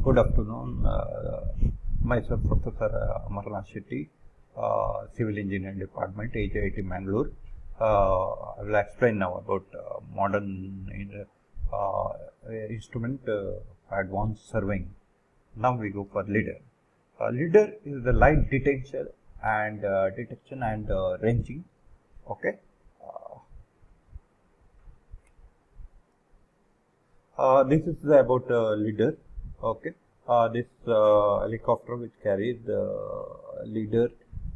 Good afternoon. Myself, Professor Amarnath Shetty, Civil Engineering Department, HIIT Mangalore. I will explain now about modern instrument advanced surveying. Now we go for LIDAR. LIDAR is the light detection and ranging. Okay. This is about LIDAR. Okay. This helicopter which carries the LIDAR.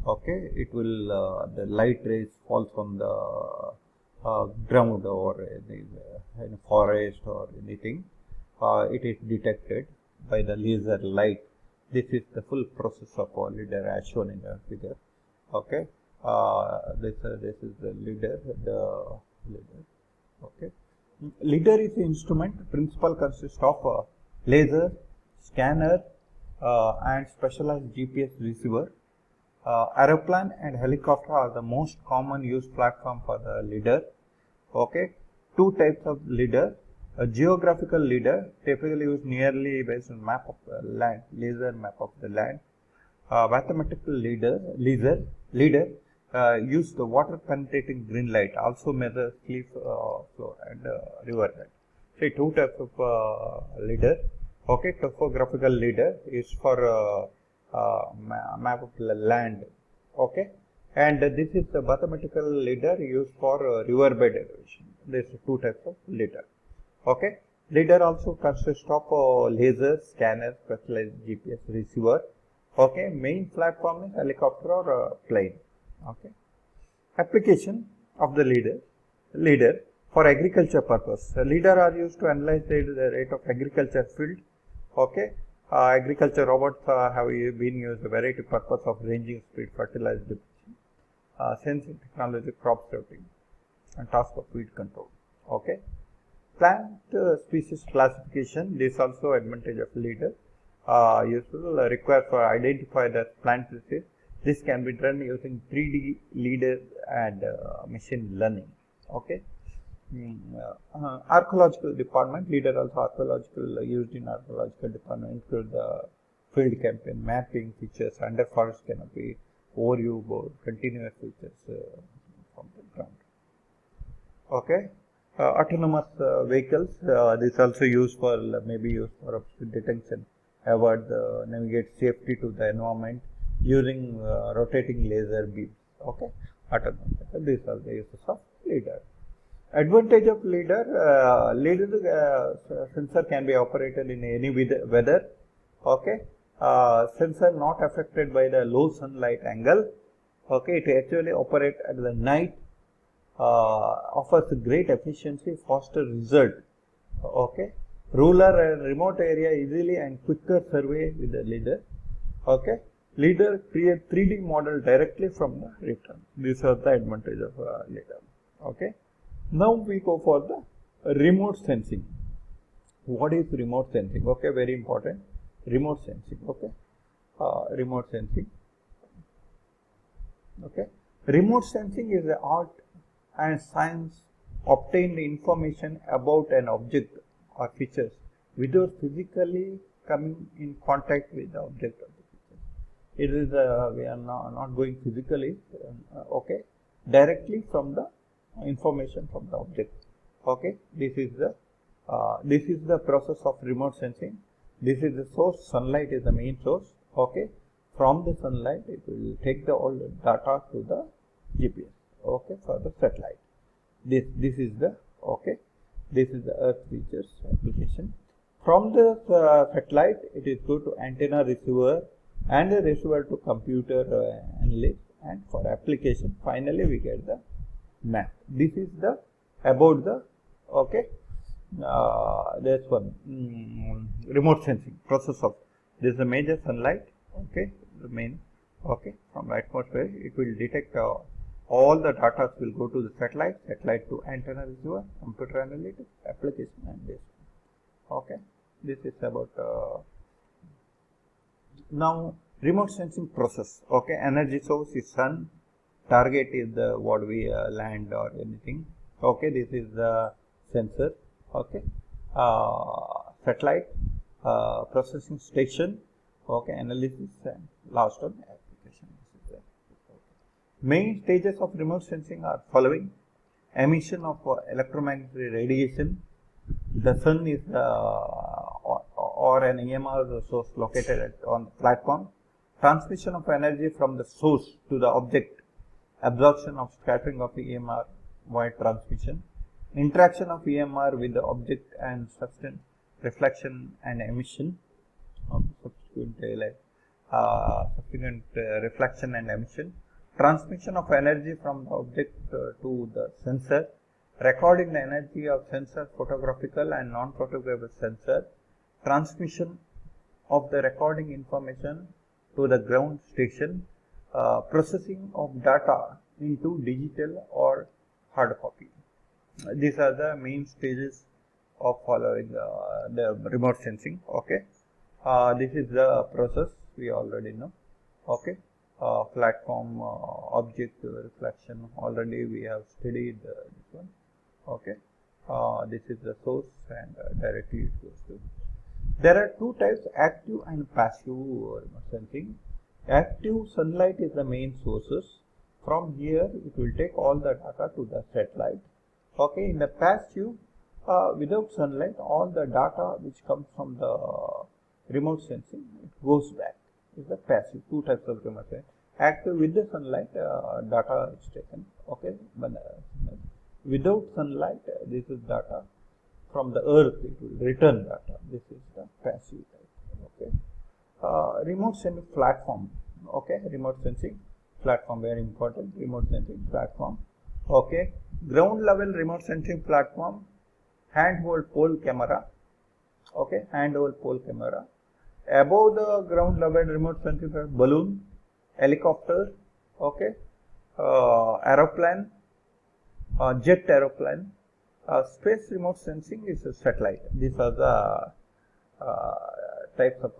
Okay. It will the light rays fall from the ground or in a forest or anything. It is detected by the laser light. This is the full process of LIDAR as shown in the figure. Okay. This is the LIDAR. Okay. LIDAR is the instrument. Principal consists of laser, scanner, and specialized GPS receiver. Aeroplane and helicopter are the most common used platform for the LIDAR. Okay, two types of LIDAR. A geographical LIDAR, typically used nearly based on map of the land, laser map of the land. Mathematical LIDAR use the water penetrating green light, also measures cliff flow and river bed. So two types of LIDAR. Okay, topographical LIDAR is for map of the land. Okay, and this is the mathematical LIDAR used for river bed elevation. There are two types of LIDAR. Okay, LIDAR also consists of laser, scanner, specialized GPS receiver. Okay, main platform is helicopter or plane. Okay, application of the LIDAR for agriculture purpose. LIDAR are used to analyze the rate of agriculture field. Okay, agriculture robots have been used for variety purpose of ranging speed, fertilizer depletion, sensing technology, crop routing, and task of weed control. Okay, plant species classification. This also advantage of LIDAR. Useful required for identify the plant species. This can be done using 3D LIDAR and machine learning. Okay. Archaeological department, LIDAR also archaeological used in archaeological department include the field campaign, mapping features, under forest canopy, overview board, continuous features from the ground. Okay. Autonomous vehicles, this also used for maybe used for detection, avoid navigate safety to the environment using rotating laser beams. Okay, these are the uses of LIDAR. Advantage of LIDAR: LIDAR sensor can be operated in any weather. Okay, sensor not affected by the low sunlight angle. Okay, it actually operate at the night. Offers great efficiency, faster result. Okay, rural and remote area easily and quicker survey with the LIDAR. Okay. LIDAR create 3D model directly from the return. These are the advantages of LIDAR. Okay. Now we go for the remote sensing. What is remote sensing? Okay, very important. Remote sensing. Okay. Remote sensing. Okay. Remote sensing is the art and science obtained information about an object or features without physically coming in contact with the object. It is we are not going physically, okay, directly from the information from the object. Okay, this is the process of remote sensing. This is the source. Sunlight is the main source. Okay, from the sunlight it will take the all the data to the GPS. Okay, for the satellite. This is the This is the Earth features application. From the satellite, it is go to antenna receiver, and the receiver to computer analyst, and for application finally we get the map. This is the about the there's one remote sensing process of this is the major sunlight. Okay, the main from atmosphere it will detect all the data will go to the satellite to antenna receiver, computer analytics, application, and this. Okay, this is about now remote sensing process. Okay, energy source is sun, target is the what we land or anything. Okay, this is the sensor. Okay, satellite, processing station, okay, analysis, and last one application. Main stages of remote sensing are following: emission of electromagnetic radiation. The sun is or an EMR source located on the platform. Transmission of energy from the source to the object. Absorption of scattering of EMR wire transmission. Interaction of EMR with the object and substance. Reflection and emission of subsequent daylight. Subsequent reflection and emission. Transmission of energy from the object to the sensor. Recording the energy of sensor, photographical and non-photographic sensor. Transmission of the recording information to the ground station. Processing of data into digital or hard copy. These are the main stages of following the remote sensing. Okay, this is the process we already know. Okay, platform, object reflection, already we have studied this one. Okay, this is the source, and directly it goes to. There are two types: active and passive remote sensing. Active sunlight is the main sources. From here it will take all the data to the satellite. Okay, in the passive, without sunlight, all the data which comes from the remote sensing, it goes back. Is the passive. Two types of remote sensing. Active, with the sunlight, data is taken. Okay, but without sunlight, this is data from the earth. It will return data. This is the passive type. Okay. Remote sensing platform. Okay, remote sensing platform, very important. Remote sensing platform. Okay, ground level remote sensing platform, handhold pole camera. Okay, handhold pole camera. Above the ground level remote sensing platform, balloon, helicopter. Okay, aeroplane, jet aeroplane. Space remote sensing is a satellite. These are the types of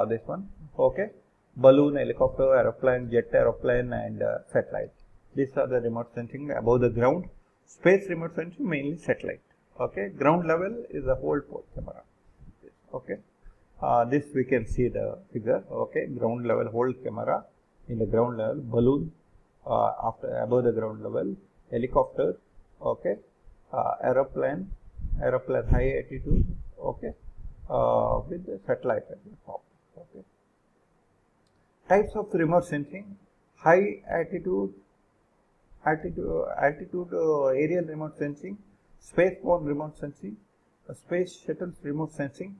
this one. Okay, balloon, helicopter, aeroplane, jet aeroplane, and satellite. These are the remote sensing above the ground. Space remote sensing mainly satellite. Okay, ground level is a whole pole camera. Okay, this we can see the figure. Okay, ground level whole camera in the ground level, balloon after above the ground level, helicopter. Okay, aeroplane high altitude. Okay, with the satellite at the top. Okay. Types of remote sensing: high altitude aerial remote sensing, spaceborne remote sensing, space shuttle remote sensing,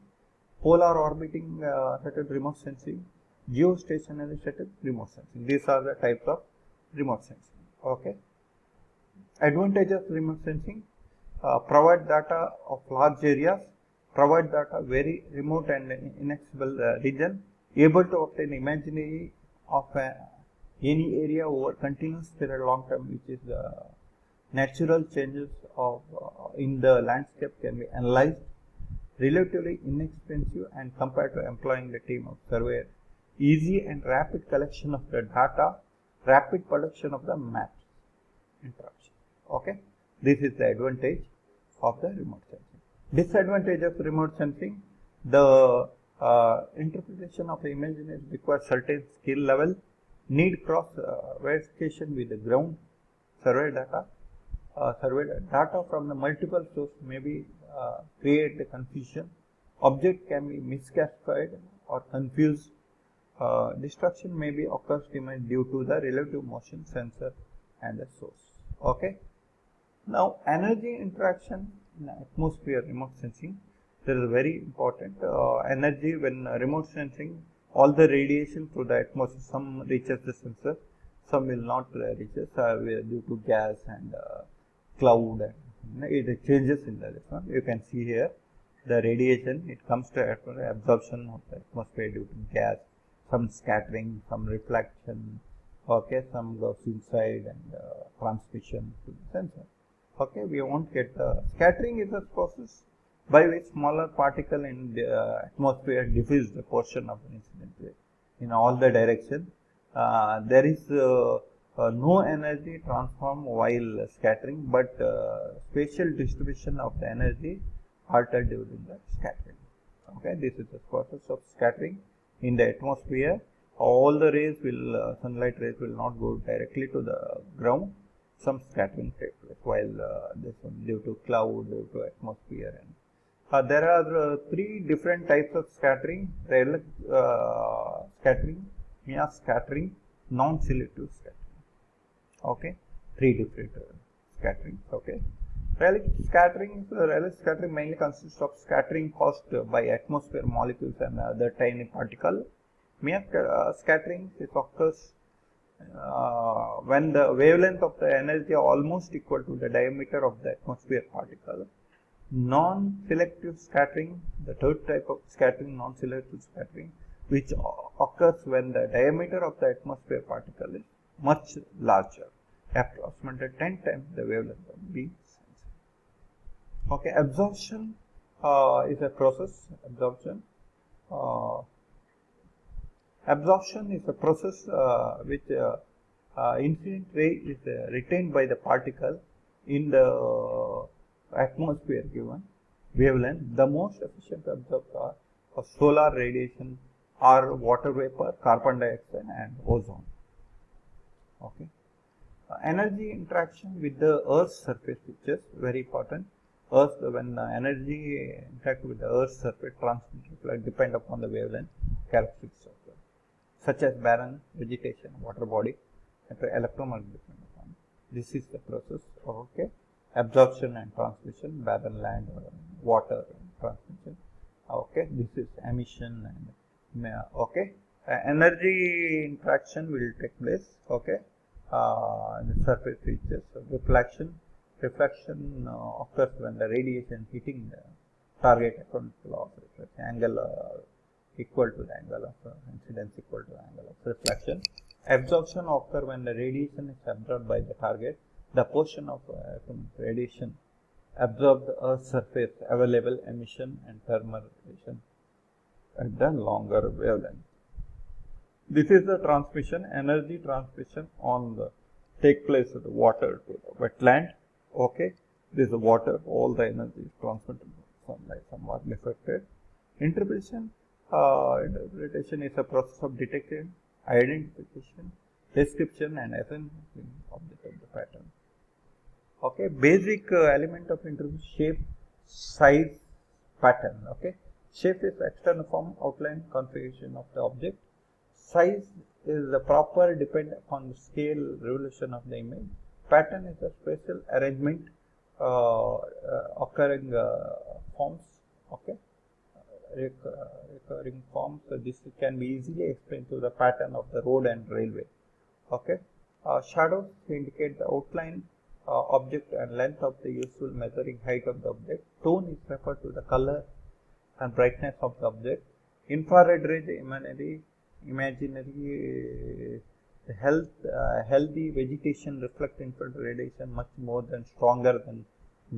polar orbiting shuttle remote sensing, geostationary shuttle remote sensing. These are the types of remote sensing. Okay. Advantages of remote sensing: provide data of large areas, provide data very remote and inaccessible region, able to obtain imagery of any area over continuous period long term, which is natural changes of in the landscape can be analyzed, relatively inexpensive and compared to employing a team of surveyors, easy and rapid collection of the data, rapid production of the maps. Interruption. Okay, this is the advantage of the remote sensing. Disadvantage of remote sensing: the interpretation of the imagery requires certain skill level, need cross verification with the ground survey data. Data from the multiple sources may be create a confusion. Object can be misclassified or confused. Destruction may be occurs due to the relative motion sensor and the source. Okay. Now, energy interaction in atmosphere remote sensing. There is very important energy when remote sensing. All the radiation through the atmosphere, some reaches the sensor, some will not reach due to gas and cloud, and it changes in the this one. You can see here the radiation, it comes to absorption of the atmosphere due to gas, some scattering, some reflection. Okay, some goes inside and transmission to the sensor. Okay, we won't get the scattering is a process by which smaller particle in the atmosphere diffuse the portion of the incident wave in all the direction. There is no energy transform while scattering, but spatial distribution of the energy altered during the scattering. Okay, this is the process of scattering in the atmosphere. All the rays will, sunlight rays will not go directly to the ground. Some scattering takes place while this one due to cloud, due to atmosphere. And there are three different types of scattering: Rayleigh scattering, Mia scattering, non-selective scattering. Okay, three different scatterings. Okay, Rayleigh scattering mainly consists of scattering caused by atmosphere molecules and other tiny particle. Mia scattering occurs when the wavelength of the energy are almost equal to the diameter of the atmosphere particle. Non-selective scattering, the third type of scattering, non-selective scattering, which occurs when the diameter of the atmosphere particle is much larger, approximately 10 times the wavelength of beam. Okay, absorption is a process. Absorption is a process which incident ray is retained by the particle in the atmosphere given wavelength. The most efficient absorbers are solar radiation or water vapor, carbon dioxide and ozone. Okay. Energy interaction with the Earth's surface features, very important. When energy interact with the Earth's surface, transmission depend upon the wavelength characteristics of the, such as barren vegetation, water body, and electromagnetic depend upon. This is the process of absorption and transmission, barren land, water transmission. Okay, this is emission and energy interaction will take place. Okay, the surface features of reflection. Reflection occurs when the radiation hitting the target according to law of reflection. Angle equal to the angle of incidence equal to the angle of reflection. Absorption occurs when the radiation is absorbed by the target. The portion of radiation absorbed the Earth's surface available emission and thermal radiation at the longer wavelength. This is the transmission, energy transmission on the take place of the water to the wetland. Okay, this is water, all the energy is transmitted to sunlight, somewhat reflected. Interpretation is a process of detection, identification, description and assessment object of the pattern. Okay, basic element of interpretation: shape, size, pattern. Okay, shape is external form, outline, configuration of the object. Size is the proper depend upon the scale, revolution of the image. Pattern is a spatial arrangement occurring forms. Okay, recurring forms. So this can be easily explained through the pattern of the road and railway. Okay, shadows indicate the outline, object and length of the useful measuring height of the object. Tone is referred to the color and brightness of the object. Infrared rays, imaginary healthy vegetation reflect infrared radiation much more than stronger than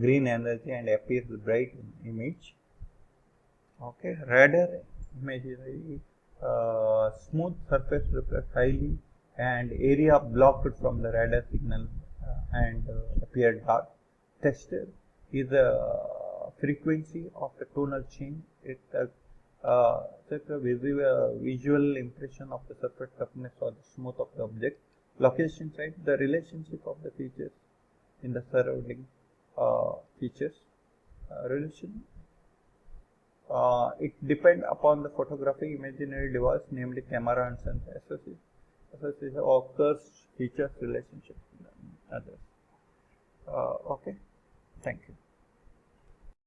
green energy and appears bright in image. Okay, radar imaginary smooth surface reflects highly and area blocked from the radar signal and appear dark. Texture is a frequency of the tonal change. It such a visual impression of the surface toughness or the smooth of the object. Location side, the relationship of the features in the surrounding features. Relation. It depends upon the photographic imaginary device, namely camera and sensor. Association occurs features relationship. Others. Okay. Thank you.